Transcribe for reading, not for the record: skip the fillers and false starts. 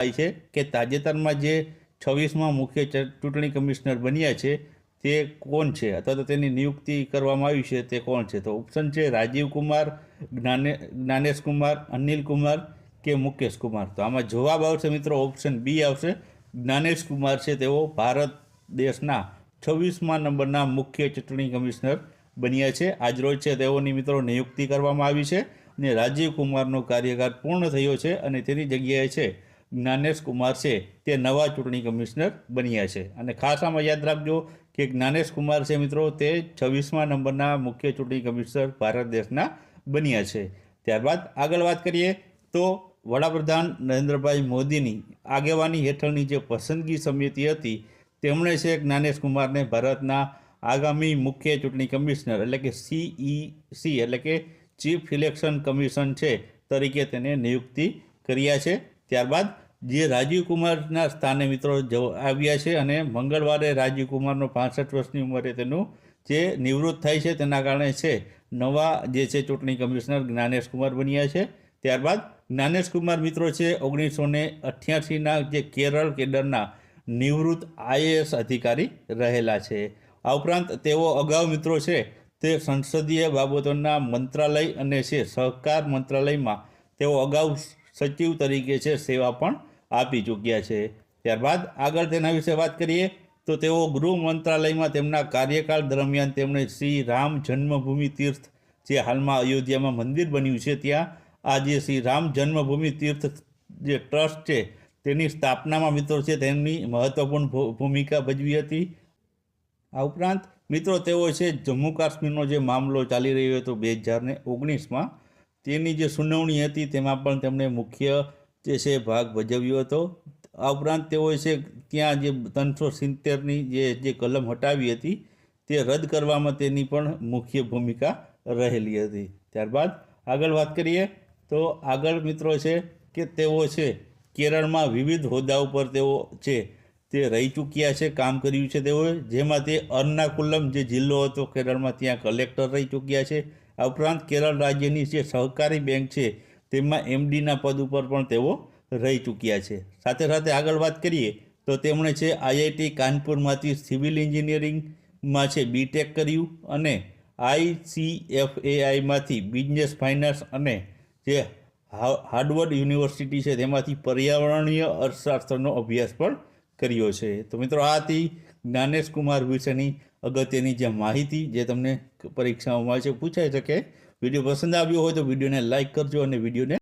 થાય છે કે તાજેતરમાં જે 26માં મુખ્ય ચૂંટણી કમિશનર બન્યા છે તે કોણ છે, અથવા તો તેની નિયુક્તિ કરવામાં આવી છે તે કોણ છે? તો ઓપ્શન છે રાજીવ કુમાર, જ્ઞાનેશ કુમાર, અનિલ કુમાર કે મુકેશ કુમાર. તો આમાં જવાબ આવશે મિત્રો ઓપ્શન બી આવશે. જ્ઞાનેશ કુમાર છે તેઓ ભારત દેશના 26મા નંબરના મુખ્ય ચૂંટણી કમિશનર બન્યા છે. આજરોજ છે તેઓની મિત્રો નિયુક્તિ કરવામાં આવી છે અને રાજીવ કુમારનો કાર્યકાળ પૂર્ણ થયો છે અને તેની જગ્યાએ છે જ્ઞાનેશ કુમાર છે તે નવા ચૂંટણી કમિશનર બન્યા છે. અને ખાસ આમાં યાદ રાખજો કે જ્ઞાનેશ કુમાર છે મિત્રો તે 26મા નંબરના મુખ્ય ચૂંટણી કમિશનર ભારત દેશના બન્યા છે. ત્યારબાદ આગળ વાત કરીએ તો વડાપ્રધાન નરેન્દ્રભાઈ મોદીની આગેવાની હેઠળની જે પસંદગી સમિતિ હતી તેમણે છે જ્ઞાનેશ કુમારને ભારતના આગામી મુખ્ય ચૂંટણી કમિશનર એટલે કે CEC એટલે કે ચીફ ઇલેક્શન કમિશન છે તરીકે તેને નિયુક્તિ કર્યા છે. ત્યારબાદ જે રાજીવ કુમારના સ્થાને મિત્રો આવ્યા છે અને મંગળવારે રાજીવ કુમારનો 65 વર્ષની ઉંમરે તેનું જે નિવૃત્ત થાય છે તેના કારણે છે નવા જે છે ચૂંટણી કમિશનર જ્ઞાનેશ કુમાર બન્યા છે. ત્યારબાદ જ્ઞાનેશ કુમાર મિત્રો છે 1988ના જે કેરળ કેડરના નિવૃત્ત IAS અધિકારી રહેલા છે. આ ઉપરાંત તેઓ અગાઉ મિત્રો છે તે સંસદીય બાબતોના મંત્રાલય અને છે સહકાર મંત્રાલયમાં તેઓ અગાઉ સચિવ તરીકે છે સેવા પણ આપી ચૂક્યા છે. ત્યારબાદ આગળ તેના વિશે વાત કરીએ તો તેઓ ગૃહ મંત્રાલયમાં તેમના કાર્યકાળ દરમિયાન તેમણે શ્રી રામ જન્મભૂમિ તીર્થ જે હાલમાં અયોધ્યામાં મંદિર બન્યું છે ત્યાં આ જે શ્રી રામ જન્મભૂમિ તીર્થ જે ટ્રસ્ટ છે તેની સ્થાપનામાં મિત્રો છે તેમની મહત્વપૂર્ણ ભૂમિકા ભજવી હતી. આ ઉપરાંત મિત્રો તેઓ છે જમ્મુ કાશ્મીરનો જે મામલો ચાલી રહ્યો હતો 2019માં તેની જે સુનાવણી હતી તેમાં પણ તેમણે મુખ્ય જે છે ભાગ ભજવ્યો હતો. આ ઉપરાંત તેઓ છે ત્યાં જે 370ની જે કલમ હટાવી હતી તે રદ કરવામાં તેની પણ મુખ્ય ભૂમિકા રહેલી હતી. ત્યારબાદ આગળ વાત કરીએ તો આગળ મિત્રો છે કે તેઓ છે કેરળમાં વિવિધ હોદ્દા ઉપર તેઓ છે તે રહી ચૂક્યા છે, કામ કર્યું છે તેઓએ, જેમાં તે અર્નાકુલમ જે જિલ્લો હતો કેરળમાં ત્યાં કલેક્ટર રહી ચૂક્યા છે. આ ઉપરાંત કેરળ રાજ્યની જે સહકારી બેંક છે તેમાં MDના પદ ઉપર પણ તેઓ રહી ચૂક્યા છે. સાથે સાથે આગળ વાત કરીએ તો તેમણે છે IIT કાનપુરમાંથી સિવિલ એન્જિનિયરિંગમાં છે BTech કર્યું અને ICFAIમાંથી બિઝનેસ ફાઇનાન્સ અને જે હાર્વર્ડ યુનિવર્સિટી છે તેમાંથી પર્યાવરણીય અર્થશાસ્ત્રનો અભ્યાસ પણ કર્યો છે. તો મિત્રો આ હતી જ્ઞાનેશ કુમાર વિશેની અગત્યની જે માહિતી જે તમને પરીક્ષાઓમાં છે પૂછાઈ શકે. વિડીયો પસંદ આવ્યો હોય તો વિડીયોને લાઇક કરજો અને વિડીયોને